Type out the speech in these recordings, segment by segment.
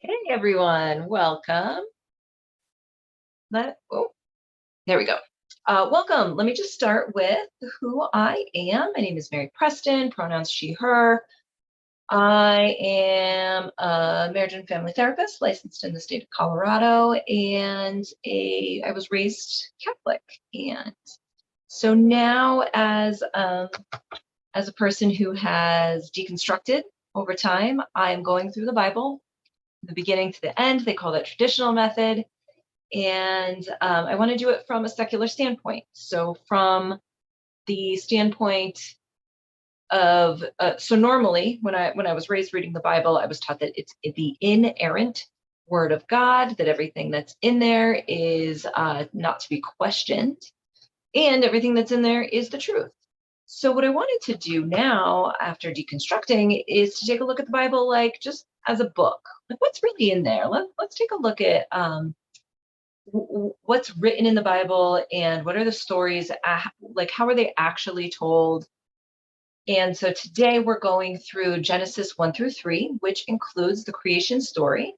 Hey everyone, welcome. Oh, there we go. Welcome. Let me just start with who I am. My name is Mary Preston, pronouns she, her. I am a marriage and family therapist licensed in the state of Colorado, and I was raised Catholic. And so now as a person who has deconstructed over time, I'm going through the Bible, the beginning to the end. They call that traditional method. And I want to do it from a secular standpoint. So from the standpoint of so normally when I was raised reading the Bible, I was taught that it's the inerrant word of God, that everything that's in there is not to be questioned, and everything that's in there is the truth. So what I wanted to do now after deconstructing is to take a look at the Bible like just as a book. Like what's really in there? Let's take a look at what's written in the Bible and what are the stories, like how are they actually told. And so today we're going through Genesis 1 through 3, which includes the creation story,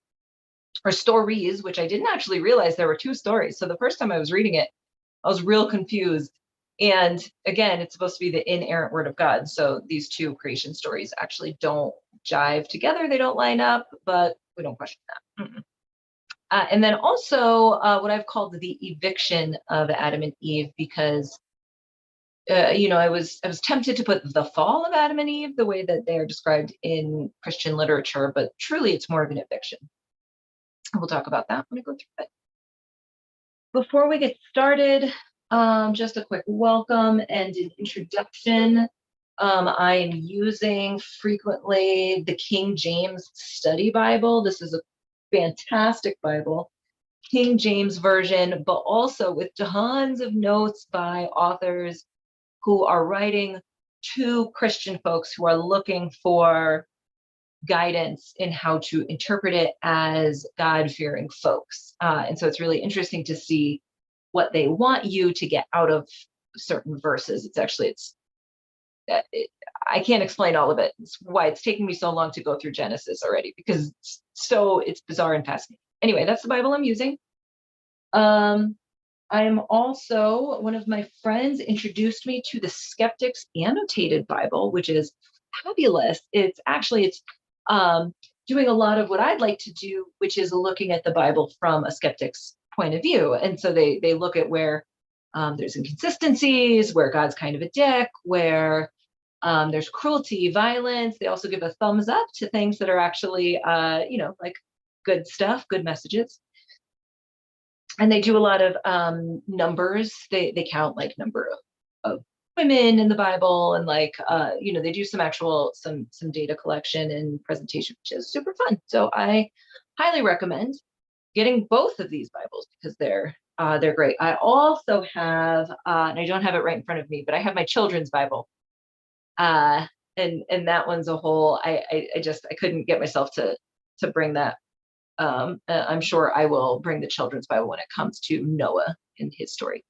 or stories, which I didn't actually realize there were two stories. So the first time I was reading it, I was real confused. And again, it's supposed to be the inerrant word of God. So these two creation stories actually don't jive together. They don't line up, but we don't question that. And then also what I've called the eviction of Adam and Eve, because I was tempted to put the fall of Adam and Eve the way that they are described in Christian literature, but truly it's more of an eviction. We'll talk about that when I go through it. Before we get started, just a quick welcome and an introduction. I am using frequently the King James Study Bible. This is a fantastic Bible, King James Version, but also with tons of notes by authors who are writing to Christian folks who are looking for guidance in how to interpret it as God-fearing folks. And so it's really interesting to see what they want you to get out of certain verses. I can't explain all of it. It's why it's taking me so long to go through Genesis already, because it's bizarre and fascinating. Anyway, that's the Bible I'm using. I'm also, one of my friends introduced me to the Skeptic's Annotated Bible, which is fabulous. It's doing a lot of what I'd like to do, which is looking at the Bible from a skeptic's point of view. And so they look at where there's inconsistencies, where God's kind of a dick, where there's cruelty, violence. They also give a thumbs up to things that are actually, like good stuff, good messages. And they do a lot of numbers. They count like number of women in the Bible, and like they do some data collection and presentation, which is super fun. So I highly recommend getting both of these Bibles because they're great. I also have, and I don't have it right in front of me, but I have my children's Bible, and that one's a whole. I couldn't get myself to bring that. I'm sure I will bring the children's Bible when it comes to Noah and his story.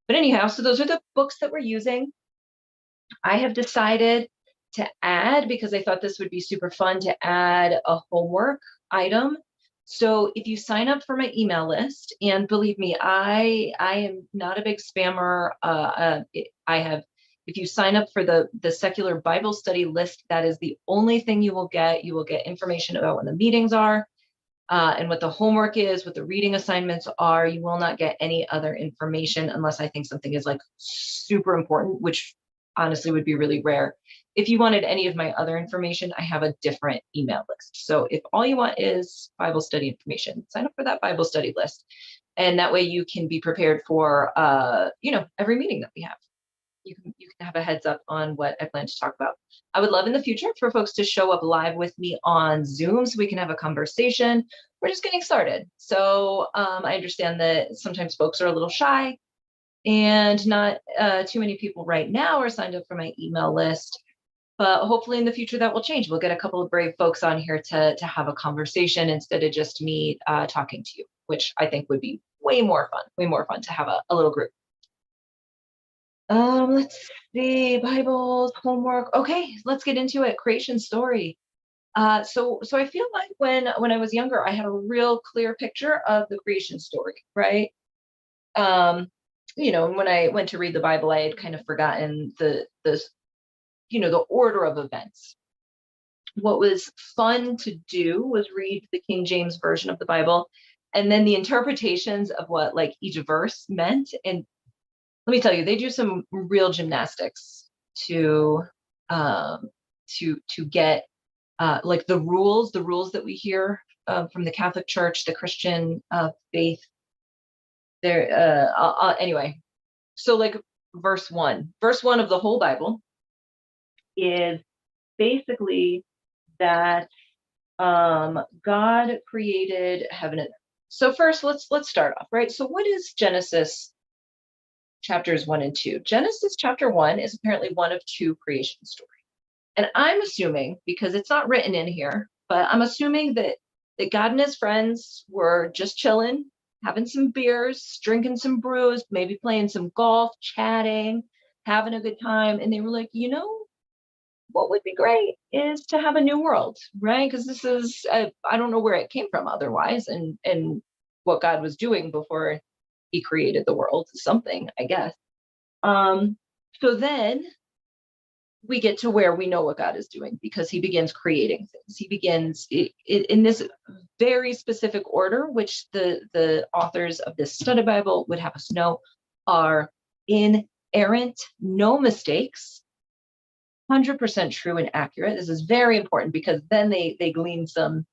But anyhow, so those are the books that we're using. I have decided to add, because I thought this would be super fun, to add a homework item. So if you sign up for my email list, and believe me, I am not a big spammer. If you sign up for the secular Bible study list, that is the only thing you will get. You will get information about when the meetings are. And what the homework is, what the reading assignments are. You will not get any other information unless I think something is like super important, which honestly would be really rare. If you wanted any of my other information, I have a different email list. So if all you want is Bible study information, sign up for that Bible study list. And that way you can be prepared for, every meeting that we have. You can have a heads up on what I plan to talk about. I would love in the future for folks to show up live with me on Zoom so we can have a conversation. We're just getting started. So I understand that sometimes folks are a little shy, and not too many people right now are signed up for my email list. But hopefully in the future that will change. We'll get a couple of brave folks on here to have a conversation instead of just me talking to you, which I think would be way more fun to have a little group. Let's see, Bibles, homework. Okay, let's get into it. Creation story. So I feel like when I was younger, I had a real clear picture of the creation story, right? Um, and when I went to read the Bible, I had kind of forgotten the order of events. What was fun to do was read the King James version of the Bible, and then the interpretations of what like each verse meant. And let me tell you, they do some real gymnastics to get like the rules that we hear from the Catholic Church, the Christian faith. There, anyway. So like verse one of the whole Bible is basically that God created heaven and earth. So first, let's start off, right? So what is Genesis chapters 1 and 2? Genesis chapter 1 is apparently one of two creation stories. And I'm assuming, because it's not written in here, but I'm assuming that God and his friends were just chilling, having some beers, drinking some brews, maybe playing some golf, chatting, having a good time. And they were like, what would be great is to have a new world, right? Because this is, I don't know where it came from otherwise, and what God was doing before he created the world, something, I guess. So then we get to where we know what God is doing because he begins creating things. He begins in this very specific order, which the authors of this study Bible would have us know are inerrant, no mistakes, 100% true and accurate. This is very important because then they glean some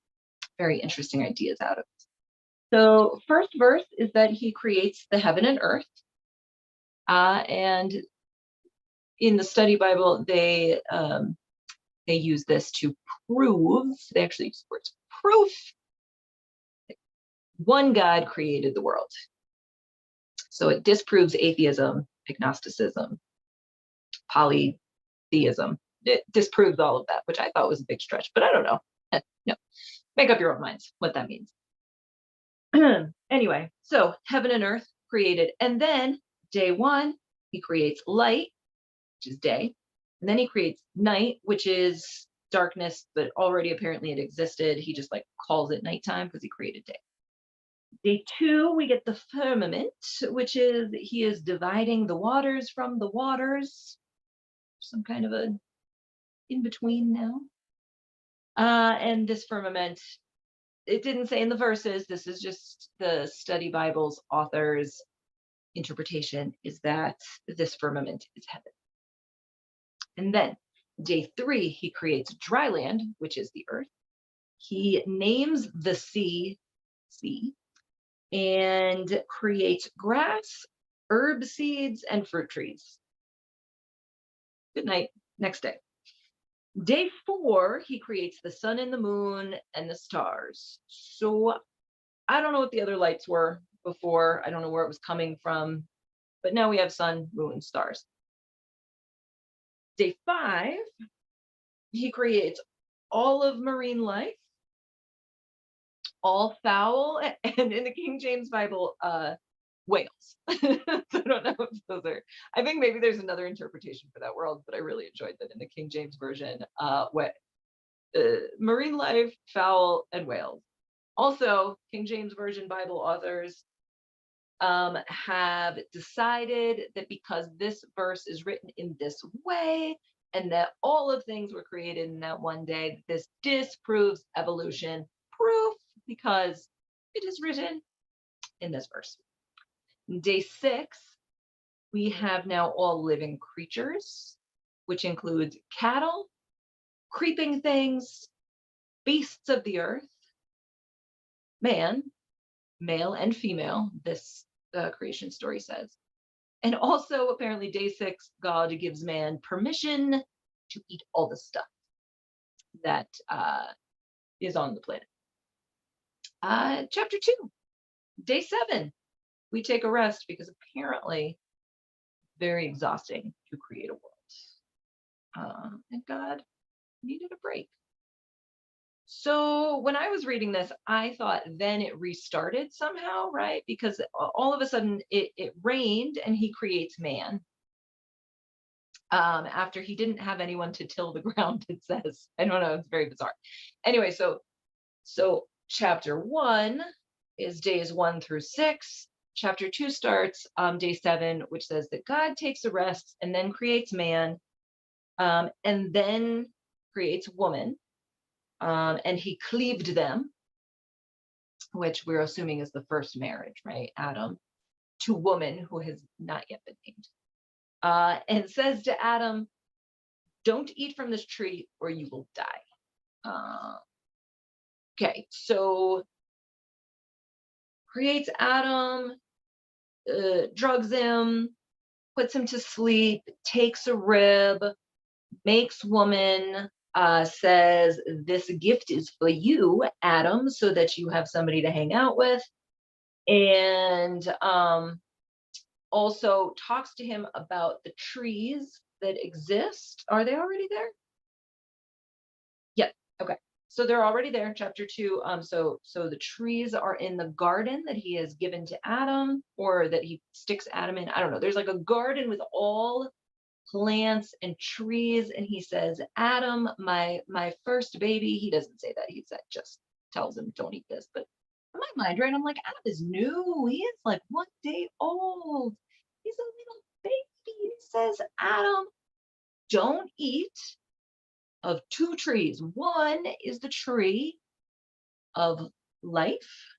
very interesting ideas out of it. So first verse is that he creates the heaven and earth. And in the study Bible, they use this to prove, they actually use words, proof, one God created the world. So it disproves atheism, agnosticism, polytheism. It disproves all of that, which I thought was a big stretch, but I don't know. No, make up your own minds what that means. Anyway, so heaven and earth created. And then day one, he creates light, which is day. And then he creates night, which is darkness, but already apparently it existed. He just like calls it nighttime because he created day. Day two, we get the firmament, which is he is dividing the waters from the waters. Some kind of a in between now. And this firmament, it didn't say in the verses, this is just the study Bible's author's interpretation, is that this firmament is heaven. And then day three, he creates dry land, which is the earth. He names the sea, and creates grass, herb seeds, and fruit trees. Good night. Next day. Day four, he creates the sun and the moon and the stars. So I don't know what the other lights were before. I don't know where it was coming from, but now we have sun, moon, stars. Day five, he creates all of marine life, all fowl, and in the King James Bible, whales. So I don't know if those are, I think maybe there's another interpretation for that world, but I really enjoyed that in the King James Version. Marine life, fowl, and whales. Also, King James Version Bible authors have decided that because this verse is written in this way and that all of things were created in that one day, this disproves evolution. Proof, because it is written in this verse. Day six, we have now all living creatures, which includes cattle, creeping things, beasts of the earth, man, male and female, this creation story says. And also, apparently, day six, God gives man permission to eat all the stuff that is on the planet. Chapter 2, day 7, we take a rest because apparently very exhausting to create a world. And God needed a break. So when I was reading this, I thought then it restarted somehow, right? Because all of a sudden it rained and he creates man. after he didn't have anyone to till the ground, it says. I don't know, it's very bizarre. Anyway, so chapter 1 is days 1 through 6. Chapter 2 starts day 7, which says that God takes a rest and then creates man, and then creates woman, and he cleaved them, which we're assuming is the first marriage, right? Adam to woman who has not yet been named, and says to Adam, "Don't eat from this tree or you will die." Okay, so creates Adam, drugs him, puts him to sleep, takes a rib, makes woman, says, "This gift is for you, Adam, so that you have somebody to hang out with." And also talks to him about the trees that exist. Are they already there? Yeah. Okay. So they're already there in chapter 2. So the trees are in the garden that he has given to Adam, or that he sticks Adam in. I don't know. There's like a garden with all plants and trees, and he says, "Adam, my first baby." He doesn't say that. He said, just tells him, "Don't eat this." But in my mind, right, I'm like, Adam is new. He is like 1 day old. He's a little baby. He says, "Adam, don't eat of 2 trees. One is the tree of life,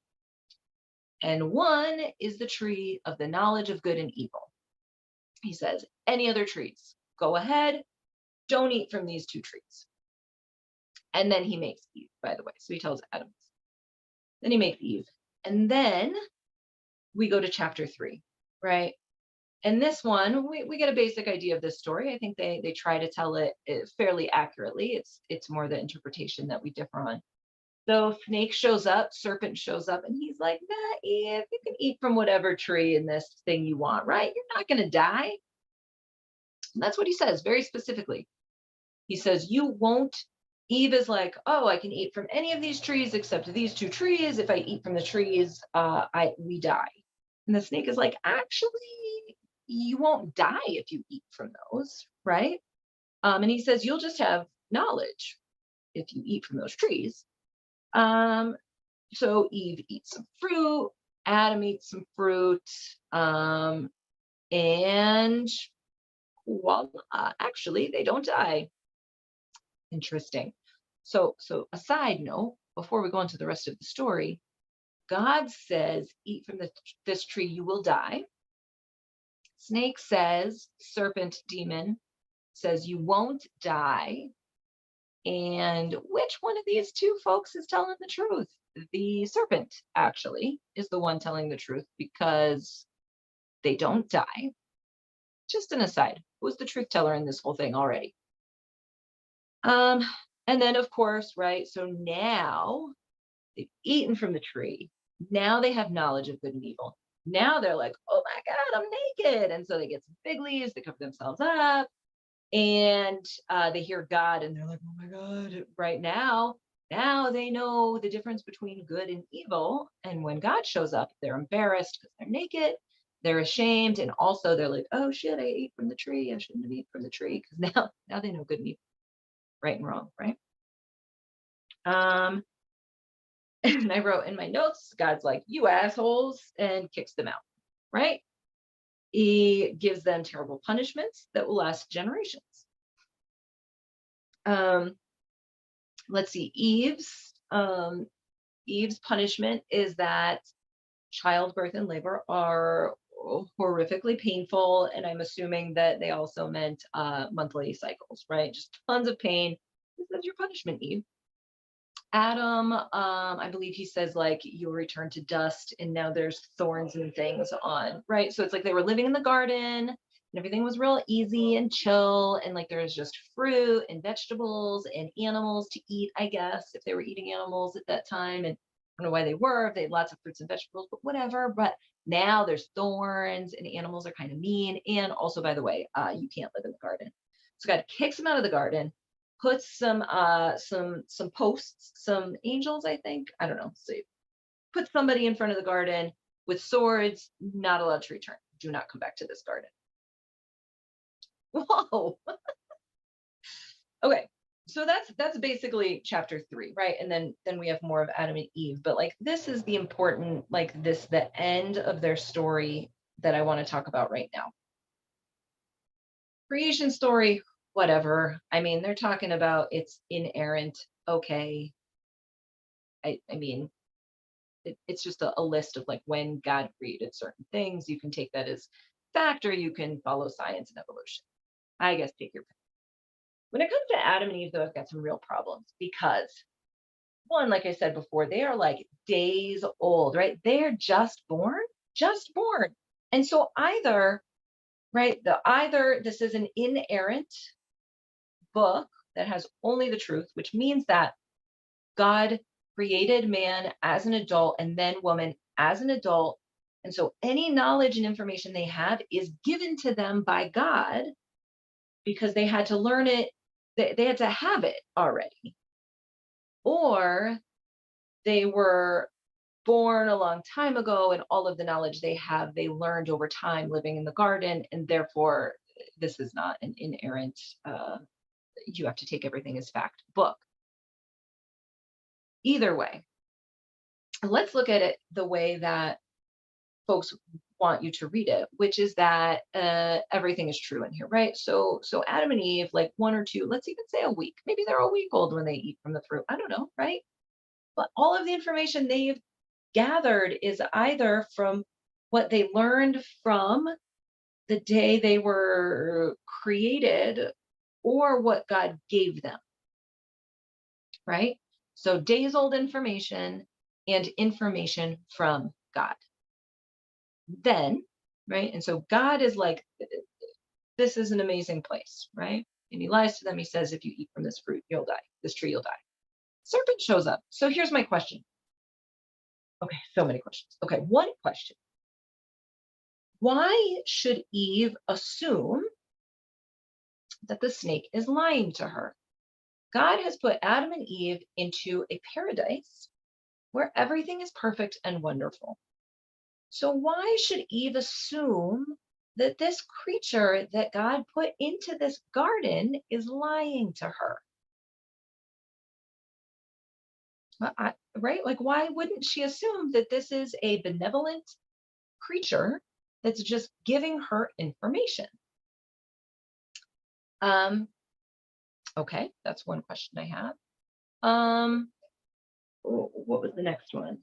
and one is the tree of the knowledge of good and evil." He says, "Any other trees, go ahead. Don't eat from these 2 trees." And then he makes Eve, by the way. So he tells Adam this. Then he makes Eve. And then we go to chapter 3, right? And this one, we get a basic idea of this story. I think they try to tell it fairly accurately. It's more the interpretation that we differ on. So snake shows up, serpent shows up, and he's like, "Nah, Eve, you can eat from whatever tree in this thing you want, right? You're not going to die." And that's what he says very specifically. He says, "You won't." Eve is like, "Oh, I can eat from any of these trees except these 2 trees. If I eat from the trees, we die." And the snake is like, "Actually, you won't die if you eat from those, right?" And he says, "You'll just have knowledge if you eat from those trees." Um, so Eve eats some fruit, Adam eats some fruit, and voila, actually, they don't die. Interesting. So a side note, before we go into the rest of the story, God says, "Eat from this tree, you will die." Snake says, serpent demon says, "You won't die." And which one of these 2 folks is telling the truth? The serpent actually is the one telling the truth, because they don't die. Just an aside. Who's the truth teller in this whole thing already? Um, and then of course, right? So now they've eaten from the tree. Now they have knowledge of good and evil. Now they're like, "Oh my God, I'm naked." And so they get some fig leaves, they cover themselves up, and they hear God, and they're like, "Oh my God." Right now they know the difference between good and evil. And when God shows up, they're embarrassed because they're naked. They're ashamed. And also they're like, "Oh shit, I ate from the tree. I shouldn't have eaten from the tree." Because now they know good and evil, right and wrong, right? Um, and I wrote in my notes, God's like, "You assholes," and kicks them out, right? He gives them terrible punishments that will last generations. Um, let's see, Eve's punishment is that childbirth and labor are horrifically painful, and I'm assuming that they also meant monthly cycles, right? Just tons of pain. This is your punishment, Eve. Adam, I believe he says, like, "You'll return to dust," and now there's thorns and things on, right? So it's like they were living in the garden and everything was real easy and chill, and like there was just fruit and vegetables and animals to eat, I guess, if they were eating animals at that time. And I don't know why they were, if they had lots of fruits and vegetables, but whatever. But now there's thorns and animals are kind of mean. And also, by the way, you can't live in the garden. So God kicks him out of the garden, puts some posts, some angels, I think. I don't know. So put somebody in front of the garden with swords, not allowed to return. Do not come back to this garden. Whoa. Okay. So that's basically chapter 3, right? And then we have more of Adam and Eve, but like this is the important, like this the end of their story that I want to talk about right now. Creation story, whatever. I mean, they're talking about it's inerrant. Okay. I mean, it's just a list of like when God created certain things. You can take that as fact, or you can follow science and evolution. I guess take your pick. When it comes to Adam and Eve, though, I've got some real problems because one, like I said before, they are like days old, right? They're just born. And so either, right, either this is an inerrant book that has only the truth, which means that God created man as an adult and then woman as an adult. And so any knowledge and information they have is given to them by God because they had to learn it, they had to have it already. Or they were born a long time ago and all of the knowledge they have, they learned over time living in the garden. And therefore, this is not an inerrant, you have to take everything as fact book. Either way, let's look at it the way that folks want you to read it, which is that everything is true in here, right? So Adam and Eve, like 1 or 2, let's even say a week, maybe they're a week old when they eat from the fruit. I don't know, right? But all of the information they've gathered is either from what they learned from the day they were created or what God gave them, right? So days old information and information from God. Then, right? And so God is like, this is an amazing place, right? And he lies to them. He says, if you eat from this fruit, you'll die. This tree, you'll die. Serpent shows up. So here's my question. Okay, so many questions. Okay, one question. Why should Eve assume that the snake is lying to her? God has put Adam and Eve into a paradise where everything is perfect and wonderful. So why should Eve assume that this creature that God put into this garden is lying to her? Right? Like, why wouldn't she assume that this is a benevolent creature that's just giving her information? Okay, that's one question I have. What was the next one?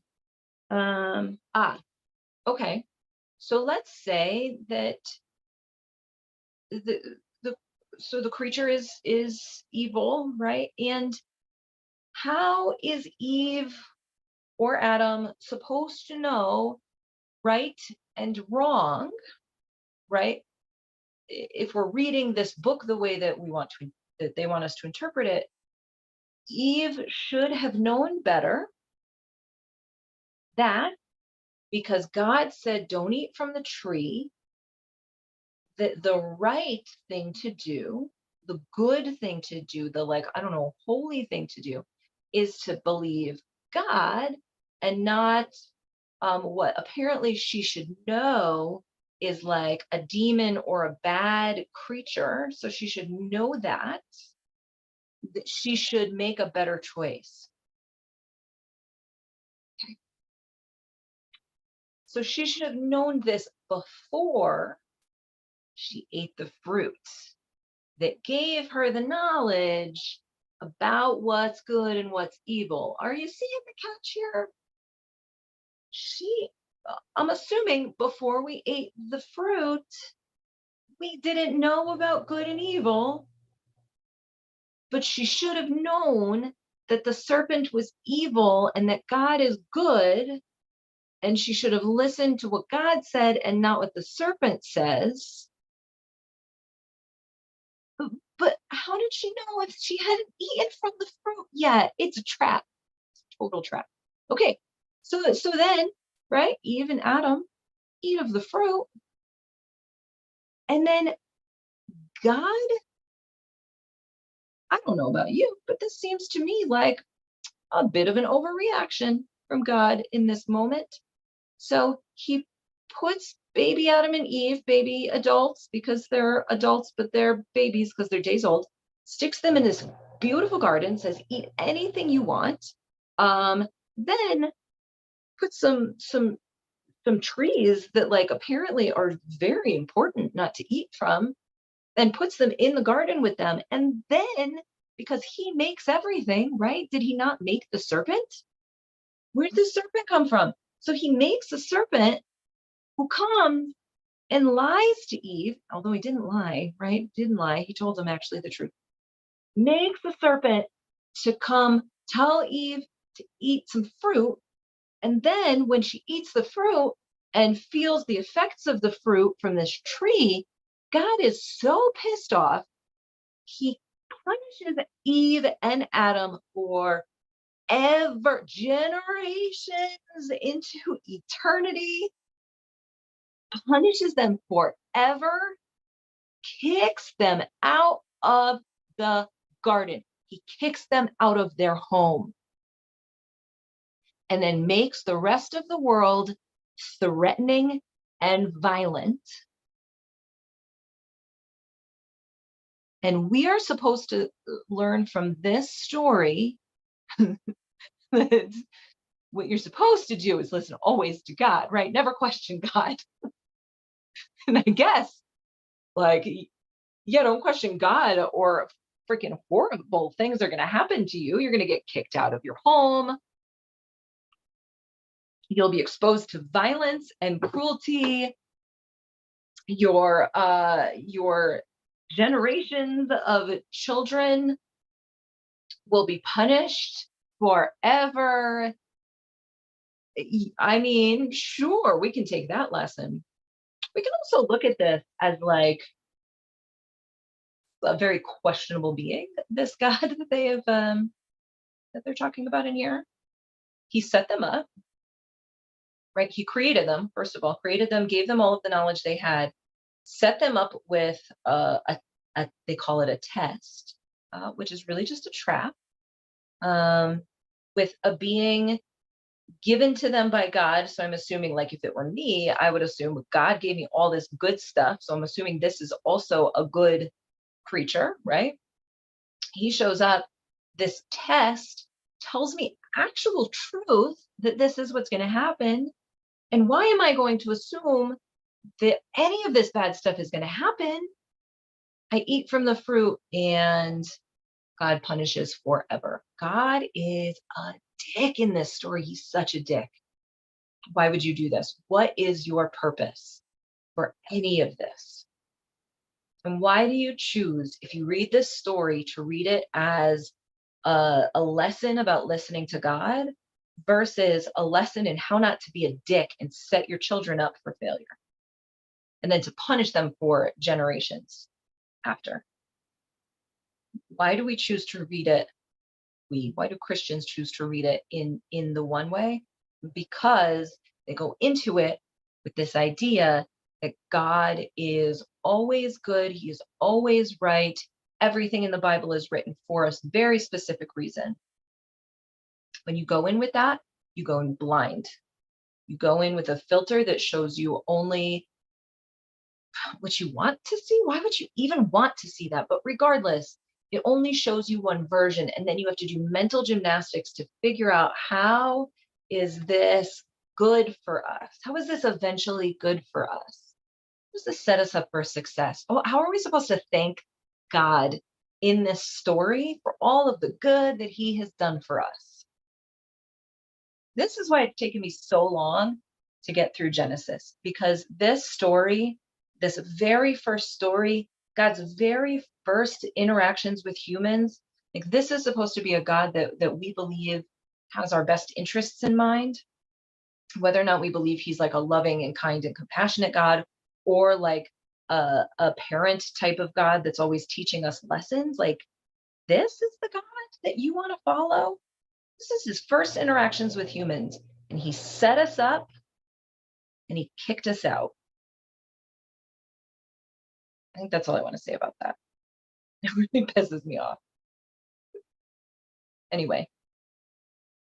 Okay. So let's say that the the so the creature is evil, right? And how is Eve or Adam supposed to know right and wrong, right? If we're reading this book the way that that they want us to interpret it, Eve should have known better that because God said, don't eat from the tree, that the right thing to do, the good thing to do, the like, I don't know, holy thing to do is to believe God and not what apparently she should know is like a demon or a bad creature. So she should know that she should make a better choice. Okay. So she should have known this before she ate the fruit that gave her the knowledge about what's good and what's evil. Are you seeing the catch here? I'm assuming before we ate the fruit, we didn't know about good and evil, but she should have known that the serpent was evil and that God is good. And she should have listened to what God said and not what the serpent says. But how did she know if she hadn't eaten from the fruit yet? It's a trap. It's a total trap. Okay. So then, right, Eve and Adam eat of the fruit. And then God, I don't know about you, but this seems to me like a bit of an overreaction from God in this moment. So he puts baby Adam and Eve, baby adults, because they're adults, but they're babies because they're days old, sticks them in this beautiful garden, says, eat anything you want. Then put some trees that like apparently are very important not to eat from, and puts them in the garden with them. And then, because he makes everything, right? Did he not make the serpent? Where did the serpent come from? So he makes a serpent who comes and lies to Eve, although he didn't lie, right? Didn't lie. He told them actually the truth. Makes the serpent to come tell Eve to eat some fruit. And then when she eats the fruit and feels the effects of the fruit from this tree, God is so pissed off, he punishes Eve and Adam for ever, generations into eternity, punishes them forever, kicks them out of the garden. He kicks them out of their home, and then makes the rest of the world threatening and violent. And we are supposed to learn from this story that what you're supposed to do is listen always to God, right? Never question God. And I guess, like, yeah, don't question God, or freaking horrible things are going to happen to you. You're going to get kicked out of your home. You'll be exposed to violence and cruelty. Your generations of children will be punished forever. I mean, sure, we can take that lesson. We can also look at this as like a very questionable being, this God that they have that they're talking about in here. He set them up, right? He created them, first of all, created them, gave them all of the knowledge they had, set them up with they call it a test, which is really just a trap, with a being given to them by God. So I'm assuming, like, if it were me, I would assume God gave me all this good stuff. So I'm assuming this is also a good creature, right? He shows up. This test tells me actual truth that this is what's going to happen. And why am I going to assume that any of this bad stuff is going to happen? I eat from the fruit and God punishes forever. God is a dick in this story. He's such a dick. Why would you do this? What is your purpose for any of this? And why do you choose, if you read this story, to read it as a lesson about listening to God versus a lesson in how not to be a dick and set your children up for failure, and then to punish them for generations after? Why do we choose to read it? Why do Christians choose to read it in the one way? Because they go into it with this idea that God is always good, he is always right. Everything in the Bible is written for a very specific reason. When you go in with that, you go in blind. You go in with a filter that shows you only what you want to see. Why would you even want to see that? But regardless, it only shows you one version. And then you have to do mental gymnastics to figure out, how is this good for us? How is this eventually good for us? How does this set us up for success? Oh, how are we supposed to thank God in this story for all of the good that he has done for us? This is why it's taken me so long to get through Genesis, because this story, this very first story, God's very first interactions with humans, like, this is supposed to be a God that we believe has our best interests in mind. Whether or not we believe he's like a loving and kind and compassionate God, or like a parent type of God that's always teaching us lessons, like, this is the God that you want to follow. This is his first interactions with humans, and he set us up and he kicked us out. I think that's all I want to say about that. It really pisses me off. Anyway,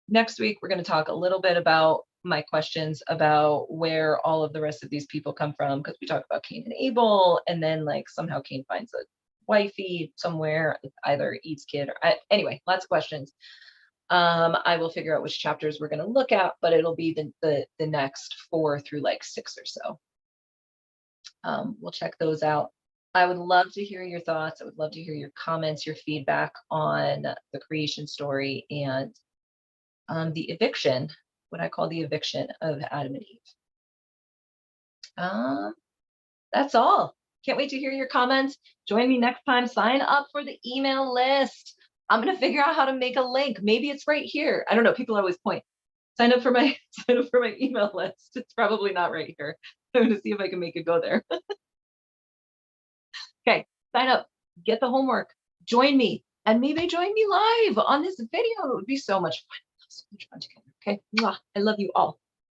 next week we're going to talk a little bit about my questions about where all of the rest of these people come from, because we talk about Cain and Abel, and then like somehow Cain finds a wifey somewhere, either Eve's kid or anyway, lots of questions. I will figure out which chapters we're going to look at, but it'll be the next 4 through like 6 or so. We'll check those out. I would love to hear your thoughts. I would love to hear your comments, your feedback on the creation story and the eviction, what I call the eviction of Adam and Eve. That's all. Can't wait to hear your comments. Join me next time. Sign up for the email list. I'm going to figure out how to make a link. Maybe it's right here. I don't know. People always point. Sign up for my email list. It's probably not right here. I'm going to see if I can make it go there. Okay, sign up, get the homework, join me, and maybe join me live on this video. It would be so much fun. So much fun together. Okay, I love you all.